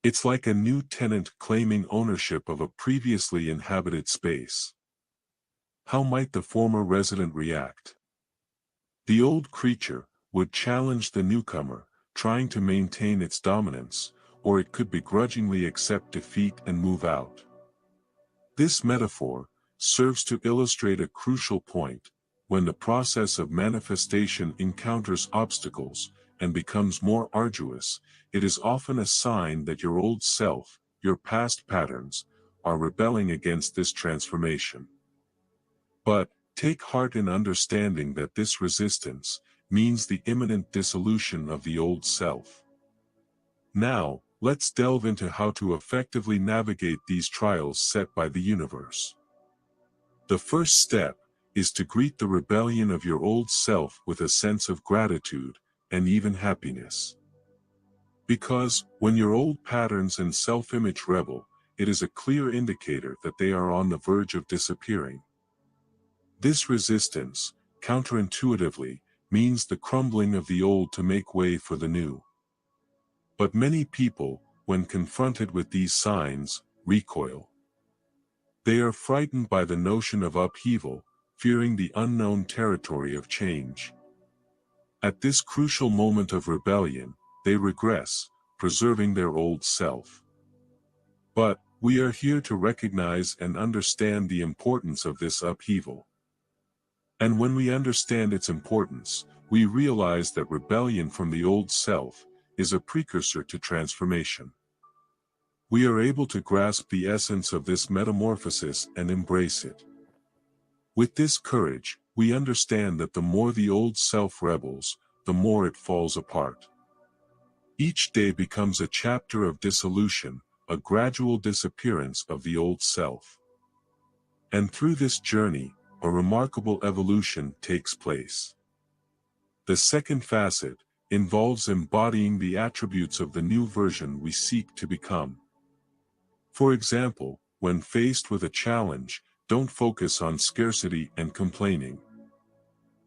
It's like a new tenant claiming ownership of a previously inhabited space. How might the former resident react? The old creature would challenge the newcomer, trying to maintain its dominance, or it could begrudgingly accept defeat and move out. This metaphor serves to illustrate a crucial point. When the process of manifestation encounters obstacles and becomes more arduous, it is often a sign that your old self, your past patterns, are rebelling against this transformation. But, take heart in understanding that this resistance means the imminent dissolution of the old self. Now, let's delve into how to effectively navigate these trials set by the universe. The first step is to greet the rebellion of your old self with a sense of gratitude, and even happiness. Because, when your old patterns and self-image rebel, it is a clear indicator that they are on the verge of disappearing. This resistance, counterintuitively, means the crumbling of the old to make way for the new. But many people, when confronted with these signs, recoil. They are frightened by the notion of upheaval, fearing the unknown territory of change. At this crucial moment of rebellion, they regress, preserving their old self. But, we are here to recognize and understand the importance of this upheaval. And when we understand its importance, we realize that rebellion from the old self is a precursor to transformation. We are able to grasp the essence of this metamorphosis and embrace it. With this courage, we understand that the more the old self rebels, the more it falls apart. Each day becomes a chapter of dissolution, a gradual disappearance of the old self. And through this journey, a remarkable evolution takes place. The second facet involves embodying the attributes of the new version we seek to become. For example, when faced with a challenge, don't focus on scarcity and complaining.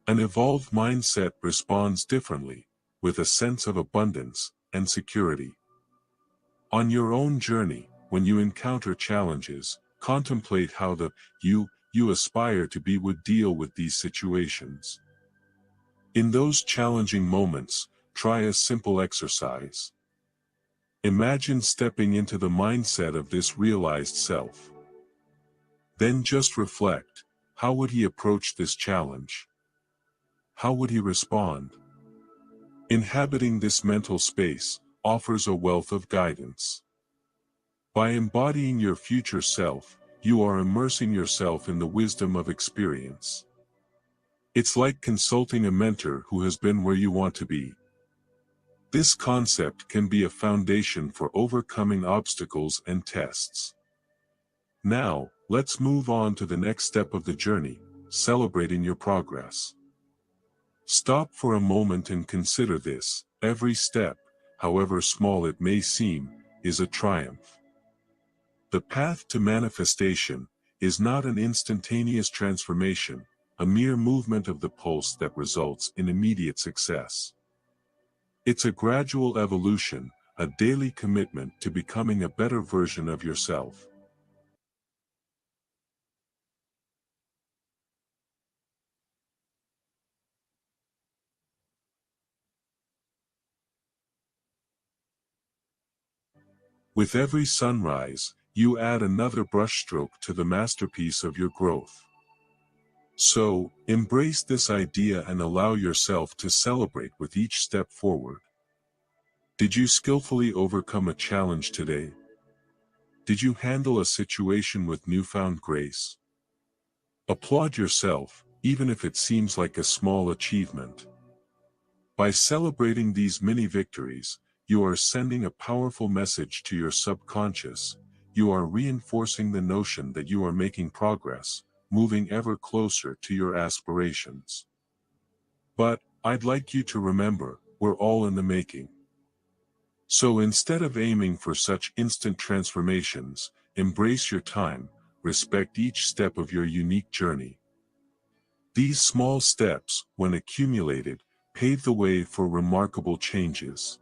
An evolved mindset responds differently, with a sense of abundance and security. On your own journey, when you encounter challenges, contemplate how the you aspire to be would deal with these situations. In those challenging moments, try a simple exercise. Imagine stepping into the mindset of this realized self. Then just reflect, how would he approach this challenge? How would he respond? Inhabiting this mental space offers a wealth of guidance. By embodying your future self, you are immersing yourself in the wisdom of experience. It's like consulting a mentor who has been where you want to be. This concept can be a foundation for overcoming obstacles and tests. Now, let's move on to the next step of the journey, celebrating your progress. Stop for a moment and consider this: every step, however small it may seem, is a triumph. The path to manifestation is not an instantaneous transformation, a mere movement of the pulse that results in immediate success. It's a gradual evolution, a daily commitment to becoming a better version of yourself. With every sunrise, you add another brushstroke to the masterpiece of your growth. So, embrace this idea and allow yourself to celebrate with each step forward. Did you skillfully overcome a challenge today? Did you handle a situation with newfound grace? Applaud yourself, even if it seems like a small achievement. By celebrating these mini victories, you are sending a powerful message to your subconscious. You are reinforcing the notion that you are making progress, moving ever closer to your aspirations. But, I'd like you to remember, we're all in the making. So instead of aiming for such instant transformations, embrace your time, respect each step of your unique journey. These small steps, when accumulated, pave the way for remarkable changes.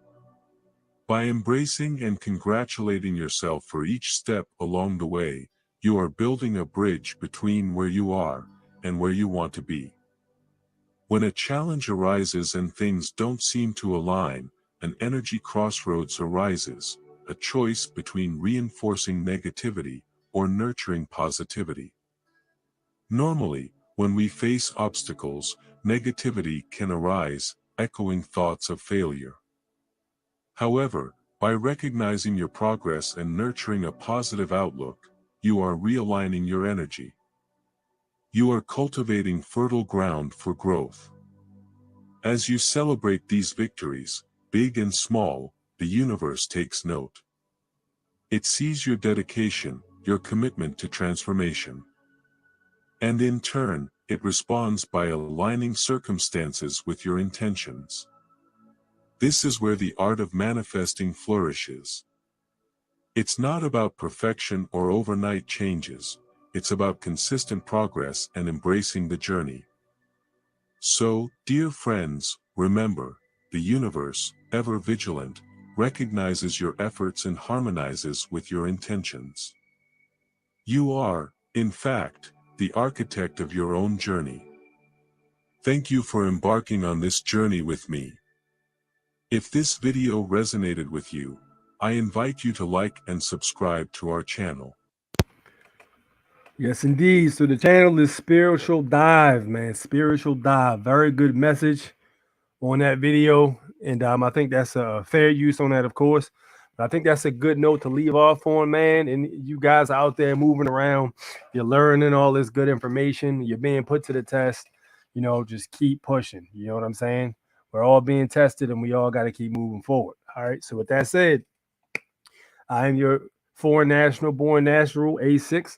By embracing and congratulating yourself for each step along the way, you are building a bridge between where you are and where you want to be. When a challenge arises and things don't seem to align, an energy crossroads arises, a choice between reinforcing negativity or nurturing positivity. Normally, when we face obstacles, negativity can arise, echoing thoughts of failure. However, by recognizing your progress and nurturing a positive outlook, you are realigning your energy. You are cultivating fertile ground for growth. As you celebrate these victories, big and small, the universe takes note. It sees your dedication, your commitment to transformation. And in turn, it responds by aligning circumstances with your intentions. This is where the art of manifesting flourishes. It's not about perfection or overnight changes, it's about consistent progress and embracing the journey. So, dear friends, remember, the universe, ever vigilant, recognizes your efforts and harmonizes with your intentions. You are, in fact, the architect of your own journey. Thank you for embarking on this journey with me. If this video resonated with you, I invite you to like and subscribe to our channel. Yes, indeed. So the channel is Spiritual Dive, man. Spiritual Dive. Very good message on that video. And I think that's a fair use on that, of course. But I think that's a good note to leave off on, man. And you guys out there moving around, you're learning all this good information. You're being put to the test. You know, just keep pushing. You know what I'm saying? We're all being tested and we all got to keep moving forward. All right. So with that said, I am your foreign national, born natural, A6.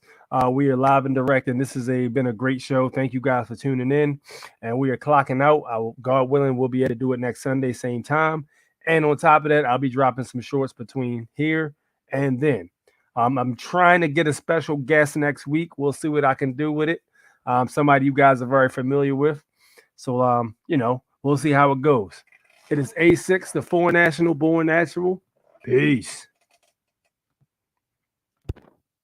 We are live and direct, and this has been a great show. Thank you guys for tuning in, and we are clocking out. God willing, we'll be able to do it next Sunday, same time. And on top of that, I'll be dropping some shorts between here and then. I'm trying to get a special guest next week. We'll see what I can do with it. Somebody you guys are very familiar with. So, you know, we'll see how it goes. It is A6, the foreign national, born natural. Peace.